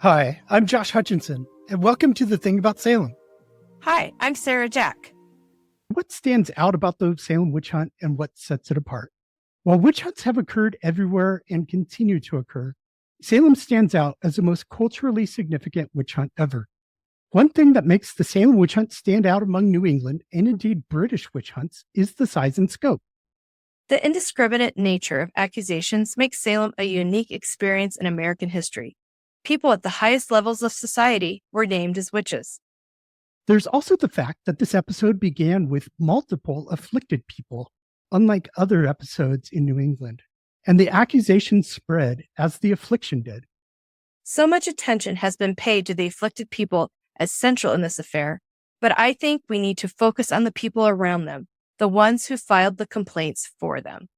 Hi, I'm Josh Hutchinson, and welcome to the Thing About Salem. Hi, I'm Sarah Jack. What stands out about the Salem witch hunt and what sets it apart? While witch hunts have occurred everywhere and continue to occur, Salem stands out as the most culturally significant witch hunt ever. One thing that makes the Salem witch hunt stand out among New England and indeed British witch hunts is the size and scope. The indiscriminate nature of accusations makes Salem a unique experience in American history. People at the highest levels of society were named as witches. There's also the fact that this episode began with multiple afflicted people, unlike other episodes in New England, and the accusations spread as the affliction did. So much attention has been paid to the afflicted people as central in this affair, but I think we need to focus on the people around them, the ones who filed the complaints for them.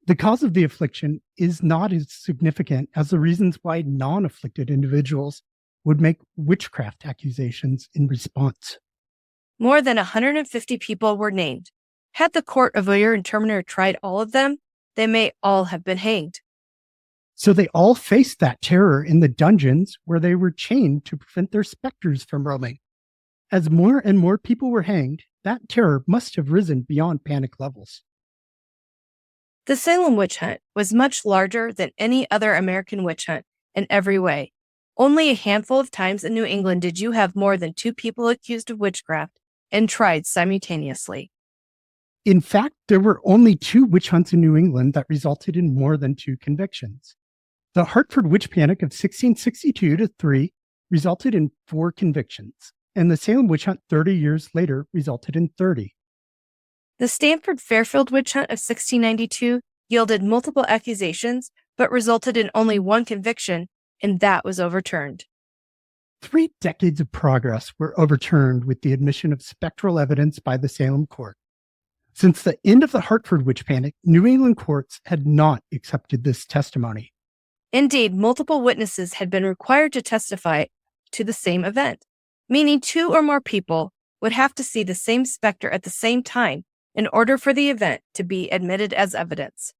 The cause of the affliction is not as significant as the reasons why non-afflicted individuals would make witchcraft accusations in response. More than 150 people were named. Had the court of Oyer and Terminer tried all of them, they may all have been hanged. So they all faced that terror in the dungeons where they were chained to prevent their specters from roaming. As more and more people were hanged, that terror must have risen beyond panic levels. The Salem witch hunt was much larger than any other American witch hunt in every way. Only a handful of times in New England did you have more than 2 people accused of witchcraft and tried simultaneously. In fact, there were only 2 witch hunts in New England that resulted in more than 2 convictions. The Hartford witch panic of 1662-3 resulted in 4 convictions, and the Salem witch hunt 30 years later resulted in 30. The Stanford-Fairfield witch hunt of 1692 yielded multiple accusations, but resulted in only 1 conviction, and that was overturned. 3 decades of progress were overturned with the admission of spectral evidence by the Salem court. Since the end of the Hartford witch panic, New England courts had not accepted this testimony. Indeed, multiple witnesses had been required to testify to the same event, meaning 2 or more people would have to see the same specter at the same time in order for the event to be admitted as evidence.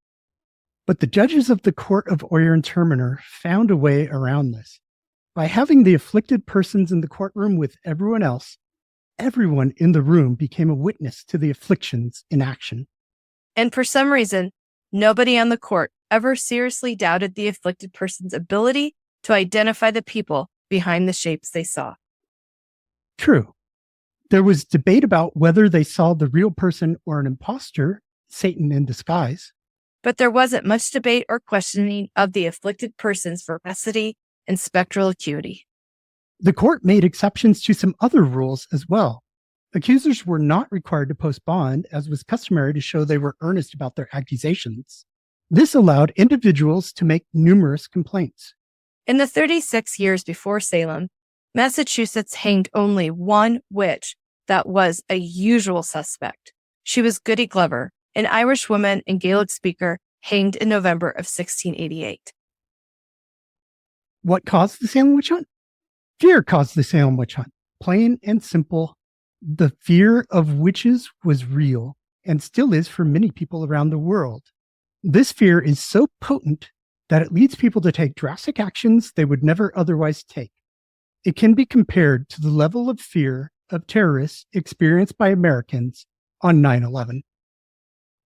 But the judges of the court of Oyer and Terminer found a way around this. By having the afflicted persons in the courtroom with everyone else, everyone in the room became a witness to the afflictions in action. And for some reason, nobody on the court ever seriously doubted the afflicted person's ability to identify the people behind the shapes they saw. True. There was debate about whether they saw the real person or an imposter, Satan in disguise. But there wasn't much debate or questioning of the afflicted person's veracity and spectral acuity. The court made exceptions to some other rules as well. Accusers were not required to post bond, as was customary to show they were earnest about their accusations. This allowed individuals to make numerous complaints. In the 36 years before Salem, Massachusetts hanged only 1 witch that was a usual suspect. She was Goody Glover, an Irish woman and Gaelic speaker hanged in November of 1688. What caused the Salem witch hunt? Fear caused the Salem witch hunt. Plain and simple, the fear of witches was real and still is for many people around the world. This fear is so potent that it leads people to take drastic actions they would never otherwise take. It can be compared to the level of fear of terrorists experienced by Americans on 9/11.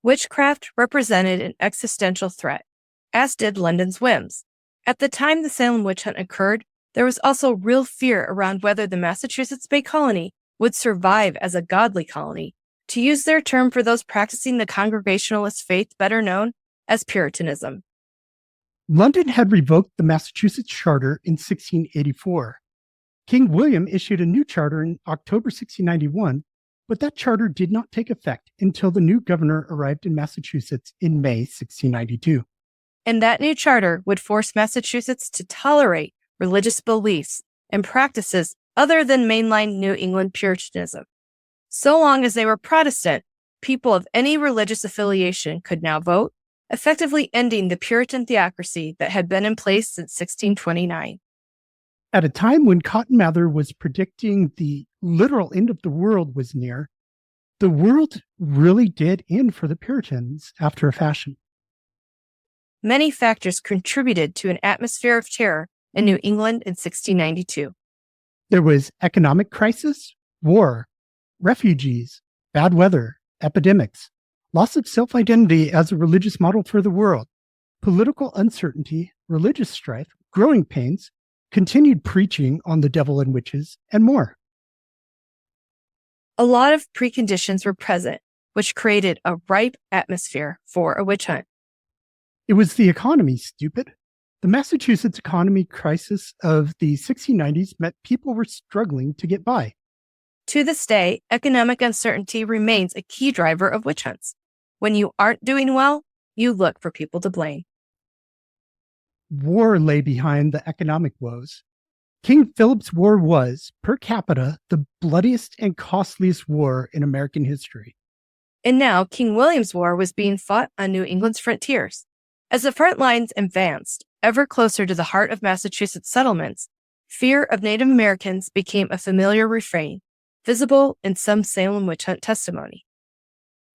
Witchcraft represented an existential threat, as did London's whims. At the time the Salem witch hunt occurred, there was also real fear around whether the Massachusetts Bay Colony would survive as a godly colony, to use their term for those practicing the Congregationalist faith better known as Puritanism. London had revoked the Massachusetts Charter in 1684. King William issued a new charter in October 1691, but that charter did not take effect until the new governor arrived in Massachusetts in May 1692. And that new charter would force Massachusetts to tolerate religious beliefs and practices other than mainline New England Puritanism. So long as they were Protestant, people of any religious affiliation could now vote, effectively ending the Puritan theocracy that had been in place since 1629. At a time when Cotton Mather was predicting the literal end of the world was near, the world really did end for the Puritans after a fashion. Many factors contributed to an atmosphere of terror in New England in 1692. There was economic crisis, war, refugees, bad weather, epidemics, loss of self-identity as a religious model for the world, political uncertainty, religious strife, growing pains, continued preaching on the devil and witches, and more. A lot of preconditions were present, which created a ripe atmosphere for a witch hunt. It was the economy, stupid. The Massachusetts economy crisis of the 1690s meant people were struggling to get by. To this day, economic uncertainty remains a key driver of witch hunts. When you aren't doing well, you look for people to blame. War lay behind the economic woes. King Philip's War was, per capita, the bloodiest and costliest war in American history. And now King William's War was being fought on New England's frontiers. As the front lines advanced, ever closer to the heart of Massachusetts settlements, fear of Native Americans became a familiar refrain, visible in some Salem witch hunt testimony.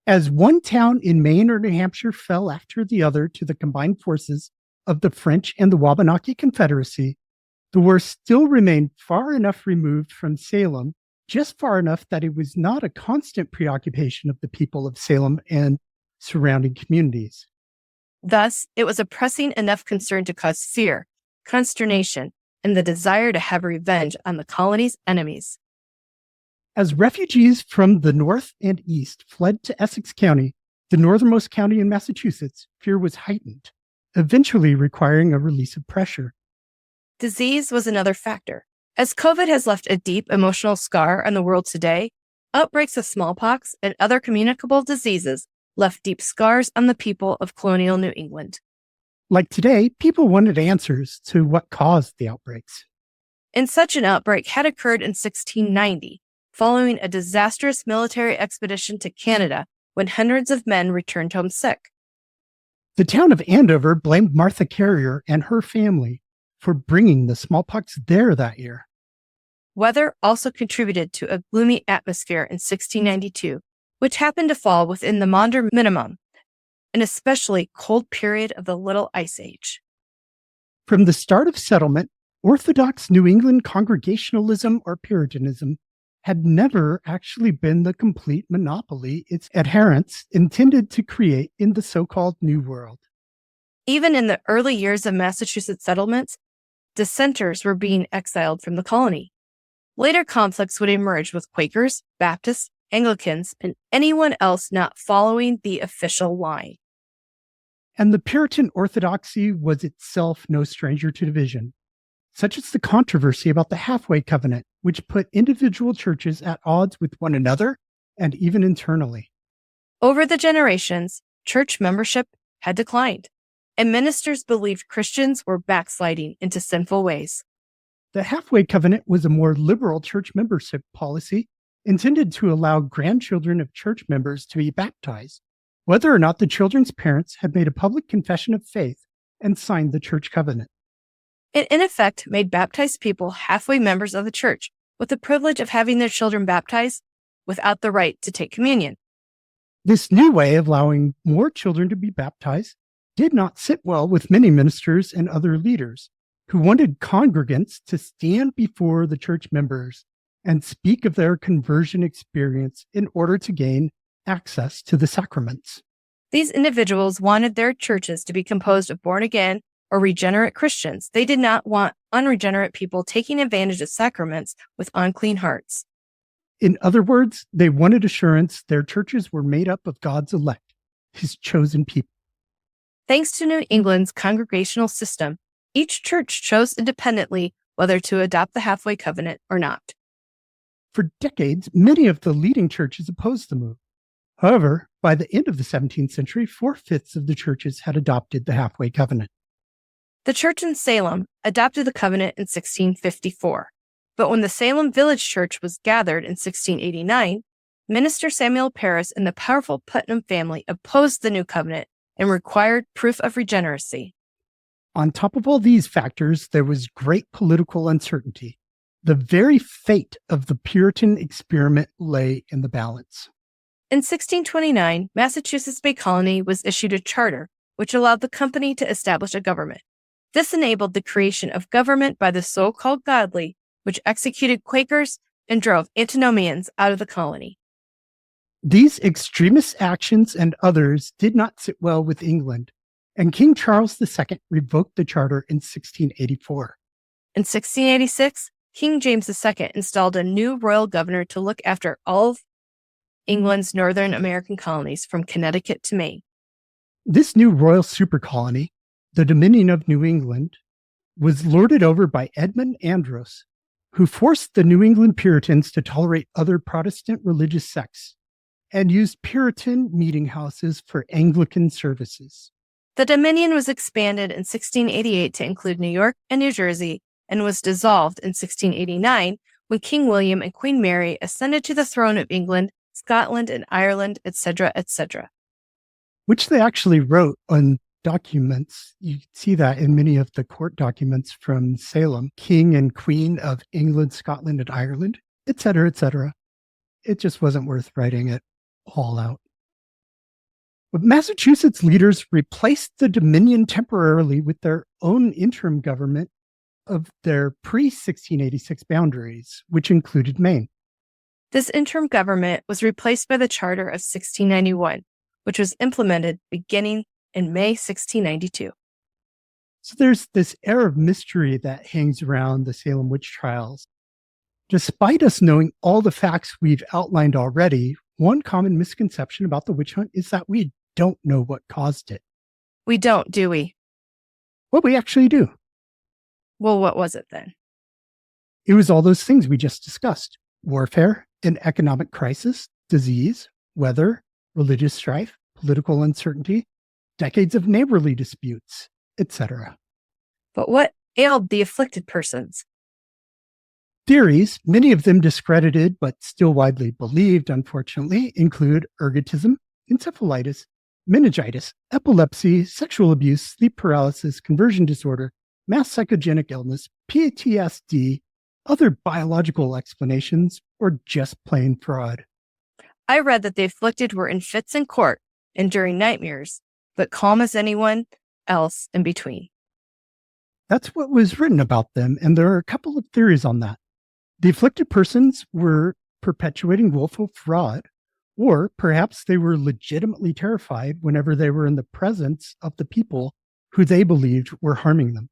As one town in Maine or New Hampshire fell after the other to the combined forces of the French and the Wabanaki Confederacy, the war still remained far enough removed from Salem, just far enough that it was not a constant preoccupation of the people of Salem and surrounding communities. Thus, it was a pressing enough concern to cause fear, consternation, and the desire to have revenge on the colony's enemies. As refugees from the north and east fled to Essex County, the northernmost county in Massachusetts, fear was heightened, eventually requiring a release of pressure. Disease was another factor. As COVID has left a deep emotional scar on the world today, outbreaks of smallpox and other communicable diseases left deep scars on the people of colonial New England. Like today, people wanted answers to what caused the outbreaks. And such an outbreak had occurred in 1690, following a disastrous military expedition to Canada when hundreds of men returned home sick. The town of Andover blamed Martha Carrier and her family for bringing the smallpox there that year. Weather also contributed to a gloomy atmosphere in 1692, which happened to fall within the Maunder Minimum, an especially cold period of the Little Ice Age. From the start of settlement, Orthodox New England Congregationalism or Puritanism had never actually been the complete monopoly its adherents intended to create in the so-called New World. Even in the early years of Massachusetts settlements, dissenters were being exiled from the colony. Later conflicts would emerge with Quakers, Baptists, Anglicans, and anyone else not following the official line. And the Puritan orthodoxy was itself no stranger to division, such as the controversy about the halfway covenant, which put individual churches at odds with one another and even internally. Over the generations, church membership had declined, and ministers believed Christians were backsliding into sinful ways. The halfway covenant was a more liberal church membership policy intended to allow grandchildren of church members to be baptized, whether or not the children's parents had made a public confession of faith and signed the church covenant. It, in effect, made baptized people halfway members of the church with the privilege of having their children baptized without the right to take communion. This new way of allowing more children to be baptized did not sit well with many ministers and other leaders who wanted congregants to stand before the church members and speak of their conversion experience in order to gain access to the sacraments. These individuals wanted their churches to be composed of born-again or regenerate Christians. They did not want unregenerate people taking advantage of sacraments with unclean hearts. In other words, they wanted assurance their churches were made up of God's elect, his chosen people. Thanks to New England's congregational system, each church chose independently whether to adopt the halfway covenant or not. For decades, many of the leading churches opposed the move. However, by the end of the 17th century, 4/5 of the churches had adopted the halfway covenant. The church in Salem adopted the covenant in 1654, but when the Salem Village Church was gathered in 1689, Minister Samuel Parris and the powerful Putnam family opposed the new covenant and required proof of regeneracy. On top of all these factors, there was great political uncertainty. The very fate of the Puritan experiment lay in the balance. In 1629, Massachusetts Bay Colony was issued a charter which allowed the company to establish a government. This enabled the creation of government by the so-called godly, which executed Quakers and drove antinomians out of the colony. These extremist actions and others did not sit well with England, and King Charles II revoked the charter in 1684. In 1686, King James II installed a new royal governor to look after all of England's Northern American colonies from Connecticut to Maine. This new royal supercolony, the Dominion of New England, was lorded over by Edmund Andros, who forced the New England Puritans to tolerate other Protestant religious sects and used Puritan meeting houses for Anglican services. The Dominion was expanded in 1688 to include New York and New Jersey and was dissolved in 1689 when King William and Queen Mary ascended to the throne of England, Scotland, and Ireland, etc., etc. Which they actually wrote on documents. You see that in many of the court documents from Salem, King and Queen of England, Scotland, and Ireland, etc., etc. It just wasn't worth writing it all out. But Massachusetts leaders replaced the Dominion temporarily with their own interim government of their pre-1686 boundaries, which included Maine. This interim government was replaced by the Charter of 1691, which was implemented beginning in May 1692. So there's this air of mystery that hangs around the Salem witch trials. Despite us knowing all the facts we've outlined already, one common misconception about the witch hunt is that we don't know what caused it. We don't, do we? Well, we actually do. Well, what was it then? It was all those things we just discussed: warfare, an economic crisis, disease, weather, religious strife, political uncertainty, decades of neighborly disputes, etc. But what ailed the afflicted persons? Theories, many of them discredited but still widely believed, unfortunately, include ergotism, encephalitis, meningitis, epilepsy, sexual abuse, sleep paralysis, conversion disorder, mass psychogenic illness, PTSD, other biological explanations, or just plain fraud. I read that the afflicted were in fits in court and during nightmares, but calm as anyone else in between. That's what was written about them, and there are a couple of theories on that. The afflicted persons were perpetuating willful fraud, or perhaps they were legitimately terrified whenever they were in the presence of the people who they believed were harming them.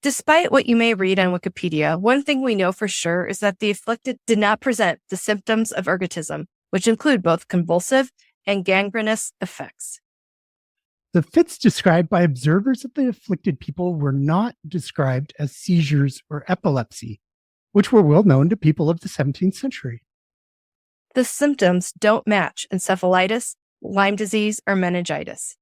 Despite what you may read on Wikipedia, one thing we know for sure is that the afflicted did not present the symptoms of ergotism, which include both convulsive and gangrenous effects. The fits described by observers of the afflicted people were not described as seizures or epilepsy, which were well known to people of the 17th century. The symptoms don't match encephalitis, Lyme disease, or meningitis.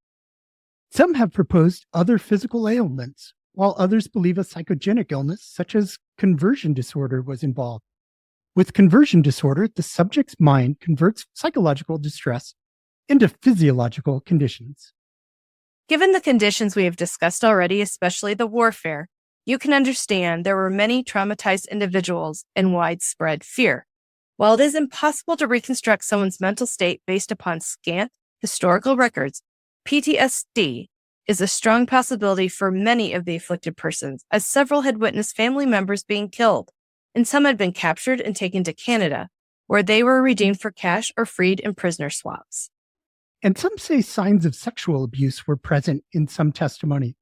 Some have proposed other physical ailments, while others believe a psychogenic illness such as conversion disorder was involved. With conversion disorder, the subject's mind converts psychological distress into physiological conditions. Given the conditions we have discussed already, especially the warfare, you can understand there were many traumatized individuals and widespread fear. While it is impossible to reconstruct someone's mental state based upon scant historical records, PTSD is a strong possibility for many of the afflicted persons, as several had witnessed family members being killed, and some had been captured and taken to Canada, where they were redeemed for cash or freed in prisoner swaps. And some say signs of sexual abuse were present in some testimony,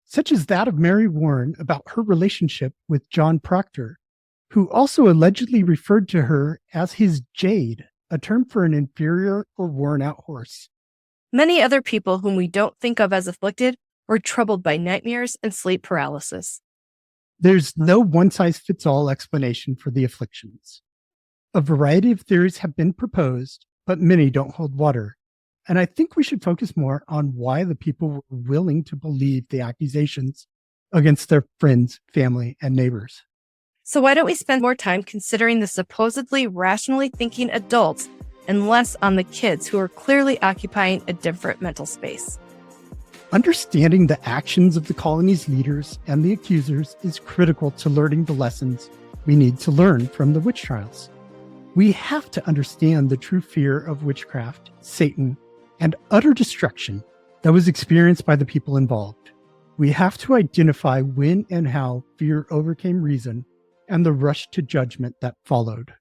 such as that of Mary Warren about her relationship with John Proctor, who also allegedly referred to her as his jade, a term for an inferior or worn-out horse. Many other people whom we don't think of as afflicted were troubled by nightmares and sleep paralysis. There's no one-size-fits-all explanation for the afflictions. A variety of theories have been proposed, but many don't hold water. And I think we should focus more on why the people were willing to believe the accusations against their friends, family, and neighbors. So why don't we spend more time considering the supposedly rationally thinking adults and less on the kids who are clearly occupying a different mental space? Understanding the actions of the colony's leaders and the accusers is critical to learning the lessons we need to learn from the witch trials. We have to understand the true fear of witchcraft, Satan, and utter destruction that was experienced by the people involved. We have to identify when and how fear overcame reason and the rush to judgment that followed.